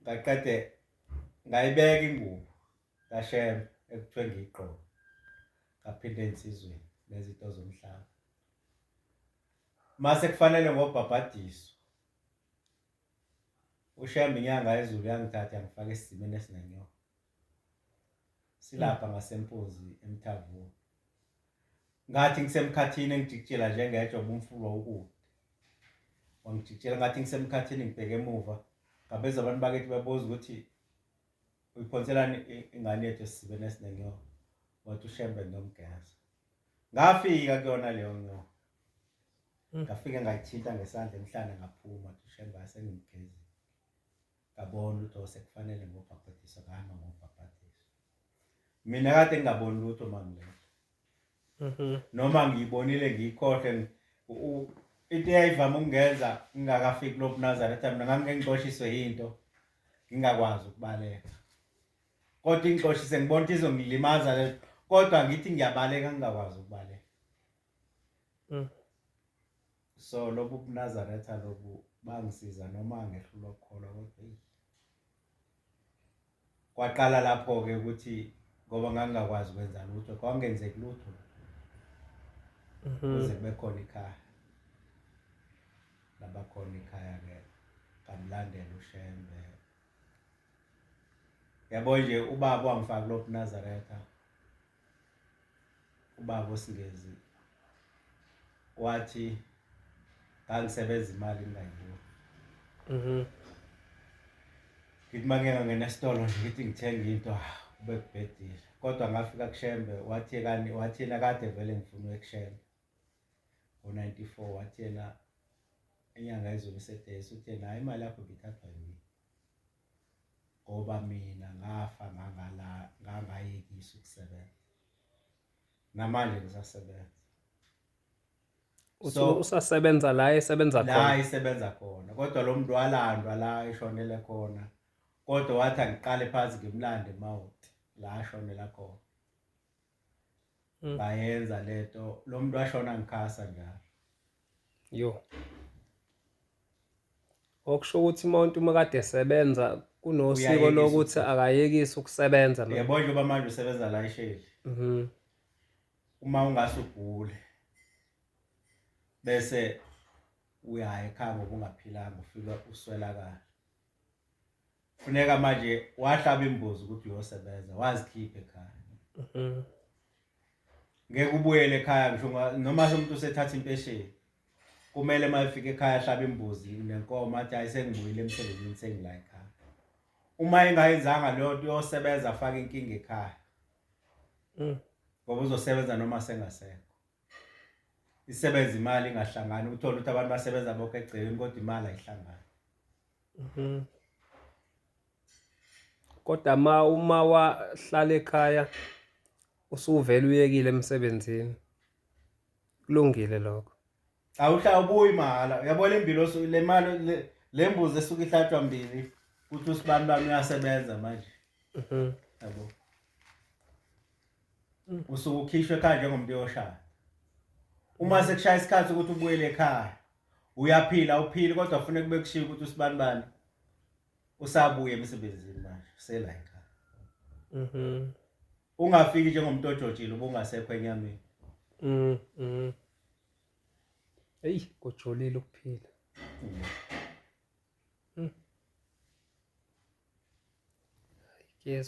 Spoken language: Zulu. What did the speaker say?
ngaqede ngayibeka ingubo kaShembe ekuthiwe ngiyigqoke ngaphinde insizweni nezinto zomhlaba mase kufanele ngobhabhadiso uShembe inyanga yezulu yangithatha yangifaka esimeni esinenyoka silapha ngasempozi eMthavuni ngathi ngisemkhathini engijikijela njengetshe obumfulwa ukude wangijikijela ngathi ngisemkhathini ngibheke emuva ngabeza abantu bakithi bebuza ukuthi uyiphonselani ingane yethu esibeni esinenyoka wathi uShembe ngiyomgeza ngafika kuyona leyo nyoka ngafike ngayithinta ngesandla emhlane ngaphuma wathi uShembe asengimgezile ngabona ukuthi osekufanele ngobhabhadisa ngahamba ngobhabhadisa mina kade ngingaboni lutho mangilethe noma ngiyibonile ngiyikhohle into eyayivama ukungenza ngingakafiki kulophu Nazaretha mina ngangengixoshiswe into ngingakwazi ukubaleka kodwa ingixoshise ngibona ukuthi izongilimaza le kodwa ngithi ngiyabaleka ngingakwazi ukubaleka so lobu Nazaretha lobu bangisiza noma ngehlulwa ukukholwa kodwa kwaqala lapho ke ukuthi ngoba ngangingakwazi ukwenza lutho kwangenzeki lutho kuze kube khona ikhaya labakhona ikhaya ke kamlandela uShembe yabo nje ubaba wangifaka kulophu Nazaretha ubaba oSingezi wathi ngangisebenza imali ngingayiboni ngithi manje ngangena esitolo nje ngithi ngithenga into kube kubhedile kodwa ngafika kuShembe wathi yena kade vele ngifuna ukuShembe ngo94 wathi yena inyanga yezulu isedesi uthi yena hayi imali yakho ngithathwa yini ngoba mina ngafa ngangayekisa ukusebenza namanje ngisasebenza usasebenza la esebenza khona la isebenza khona kodwa lo muntu walandwa la eshonele khona kodwa wathi angiqale phansi ngimlande emawuti la ashonela khona bayenza lento lo muntu washona ngikhasa njalo yo okusho ukuthi umuntu uma kade esebenza kunosiko lokuthi akayekise ukusebenza manje yebo nje manje usebenza la esheli uma ungase ugule bese uyaya ekhaya ngoba ungaphilanga ufika uswelakala funeka manje wahlaba imbuzi ukuthi uyosebenza wazikhipha ekhaya ngeke ubuyele ekhaya ngisho noma umuntu usethatha impesheni kumele mayifika ekhaya ahlaba imbuzi nenkomo athi hayi sengibuyile emsebenzini sengila ekhaya uma engayenzanga leyo nto uyosebenza afaka inkinga ekhaya ngoba uzosebenza noma sengasekho isebenza imali ingahlangani uthola ukuthi abantu basebenza bonke egcekeni kodwa imali ayihlangani kodwa uma wahlala ekhaya usuvela uyekile emsebenzini kulungile lokho awubuyi mahala uyabona impilo le mali le mbuzi esuka ihlatshwa mbili ukuthi usibani bani uyasebenza manje yabo usuke ukhishwe ekhaya njengomuntu yoshaya uma sekushaya isikhathi ukuthi ubuyele ekhaya uyaphila uphili kodwa kufanele kube kushiya ukuthi usibani bani usabuya emsebenzini manje sela ekhaya ungafiki njengomuntu ojojile ubungasekho enyameni hey kujolile ukuphila yes